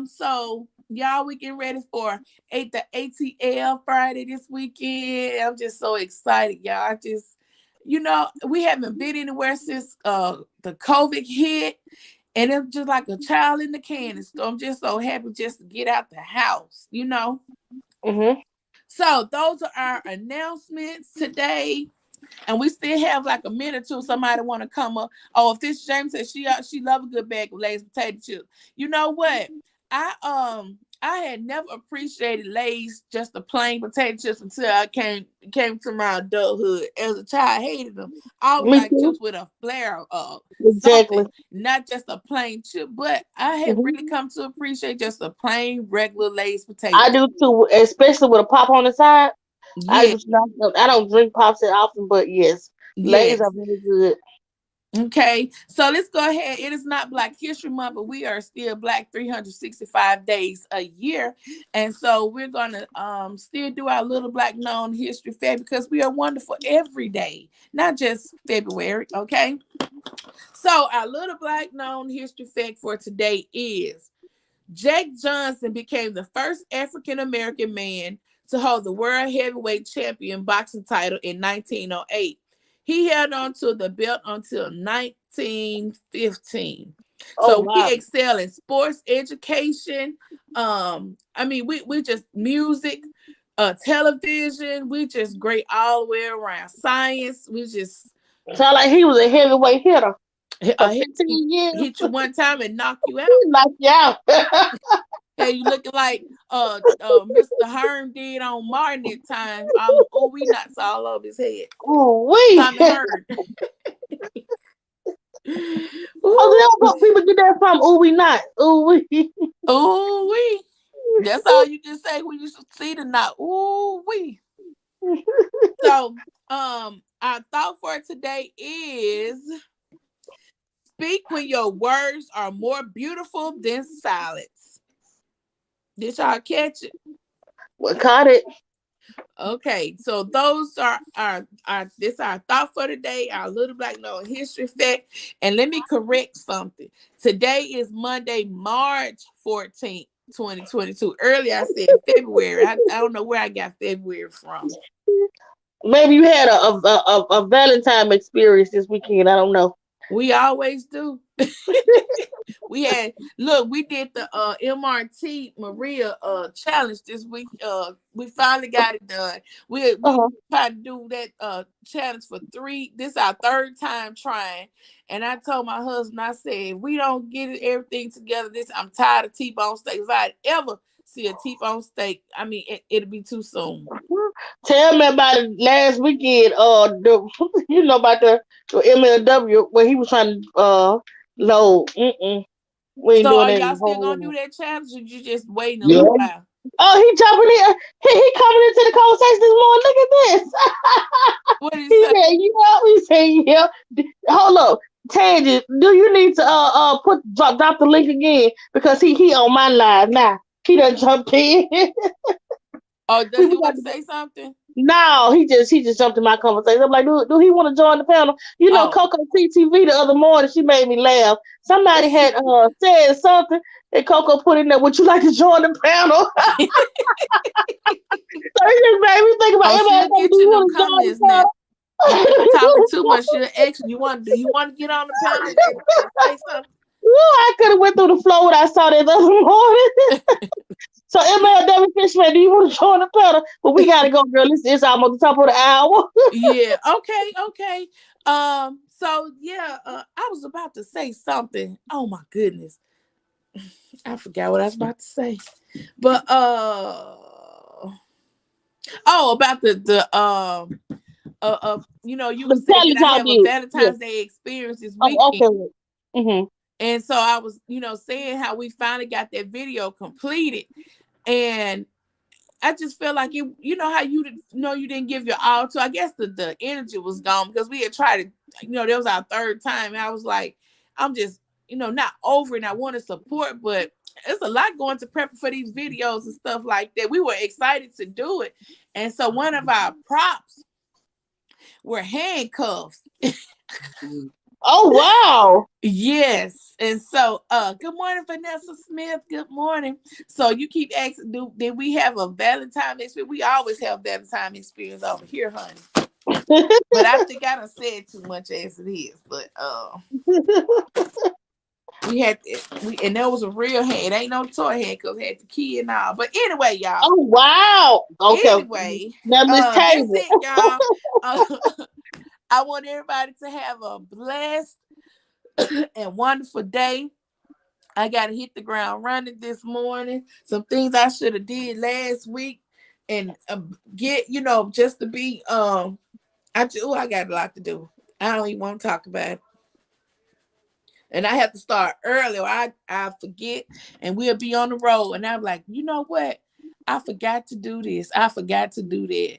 So y'all, we getting ready for the ATL Friday this weekend. I'm just so excited, y'all. We haven't been anywhere since the COVID hit. And it's just like a child in the candy store. I'm just so happy just to get out the house. Mhm. So those are our announcements today. And we still have like a minute or two. Somebody want to come up. Oh, Fish James said she love a good bag of Lay's potato chips. You know what? I had never appreciated Lay's, just the plain potato chips, until I came to my adulthood. As a child, I hated them. I always Me like too. chips with a flair of Exactly. something, not just a plain chip. But I had Mhm. really come to appreciate just a plain regular Lay's potato I chip. do too, especially with a pop on the side. I Yeah. just not. I don't drink pops that often, but yes. Ladies Yes. are very good. Okay, so let's go ahead. It is not Black History Month, but we are still Black 365 days a year. And so we're gonna still do our little Black known history fair because we are wonderful every day, not just February. Okay. So our little Black known history fact for today is Jake Johnson became the first African American man to hold the World Heavyweight Champion boxing title in 1908. He held on to the belt until 1915. Oh So wow. we excel in sports, education. I mean, we just music, television. We just great all the way around. Science. We just Sound like he was a heavyweight hitter for hit, 15 years. hit you one time and knock you out. He knocked you out. Hey, you looking like Mr. Hearn did on Martin at times. All them ooh wee nuts all over his head. Ooh wee. Tommy Hearn. Oh, Ooh, that's what people get that from. Ooh we not. Ooh wee. ooh wee. That's all you can say when you see the knot. Ooh wee. So our thought for today is speak when your words are more beautiful than silence. Did y'all catch it? What caught it? Okay, so those are our this our thought for today, our little Black known history fact. And let me correct something. Today is Monday, March 14th, 2022. Earlier I said February. I don't know where I got February from. Maybe you had a Valentine experience this weekend. I don't know. We always do. We had look, we did the MRT Maria challenge this week. We finally got it done. We Uh-huh. tried to do that challenge for three. This is our third time trying. And I told my husband, I said, if we don't get everything together, this I'm tired of T-bone steak. If I ever see a T-bone steak, I mean it'll be too soon. Tell me about it last weekend. You know about the MLW where he was trying to load. We ain't So doing are that y'all still no gonna do more. that challenge or you just waiting a Yeah. little while? Oh, he jumping in. He coming into the conversation this morning. Look at this. What did he He say? said, yeah. He said, yeah. Hold up. Tangent, do you need to drop the link again? Because he on my line now. He done jumped in. Oh, does we he was want like, to say something? no, he just jumped in my conversation. I'm like, do he want to join the panel? You know, Oh. Coco TTV the other morning, she made me laugh. Somebody had said something, and Coco put in there, would you like to join the panel? So it just made me think about Oh, everybody. she'll Do get you you in them want to join comments the now. panel? You think you're talking too much? She'll ask you, do you want to get on the panel and say something? Woo, I could have went through the floor when I saw that the other morning. So MLW Fishman, do you want to join the panel? But we gotta go, girl. It's almost the top of the hour. Yeah. Okay. Okay. So yeah, I was about to say something. Oh my goodness, I forgot what I was about to say. But oh, about you were The saying that challenge I y'all have a did. Yeah. Valentine's Day experience this Oh, weekend. okay. Mm-hmm. And so I was, saying how we finally got that video completed. And I just feel like you know how you didn't give your all to. I guess the energy was gone because we had tried to, that was our third time. And I was like, I'm just, not over it. And I want to support, but it's a lot going to prep for these videos and stuff like that. We were excited to do it. And so one of our props were handcuffs. Oh wow. Yes. And so good morning, Vanessa Smith. Good morning. So you keep asking, did we have a Valentine experience? We always have Valentine experience over here, honey. But I think I done said too much as it is. But we had and that was a real hand. It ain't no toy handcuff, had the key and all. But anyway, y'all. Oh wow. Okay. Anyway, Now Miss that's Table. it, y'all. Uh, I want everybody to have a blessed and wonderful day. I got to hit the ground running this morning. Some things I should have did last week, and get just to be I got a lot to do. I don't even want to talk about it, and I have to start early, or I forget, and we'll be on the road, and I'm like, you know what? I forgot to do this. I forgot to do that.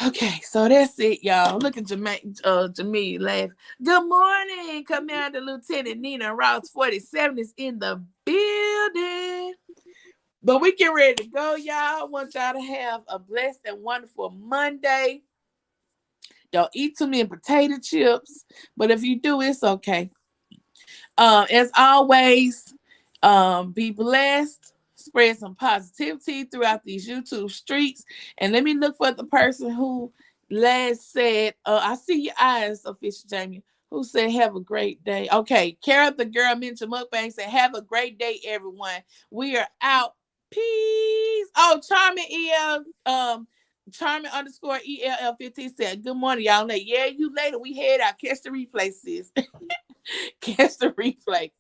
Okay, so that's it, y'all. Look at Jamie laugh. Good morning, Commander Lieutenant Nina Ross 47 is in the building. But we get ready to go, y'all. I want y'all to have a blessed and wonderful Monday. Don't eat too many potato chips, but if you do, it's okay. As always, be blessed. Spread some positivity throughout these YouTube streets. And let me look for the person who last said, I see your eyes, Official Jamie, who said, have a great day. Okay, Carol, the girl mentioned mukbang, said, have a great day, everyone. We are out. Peace. Oh, Charming underscore ELL15 said, good morning, y'all. Like, yeah, you later. We head out. Catch the replay, sis. Catch the replay.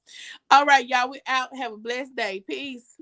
All right, y'all. We out. Have a blessed day. Peace.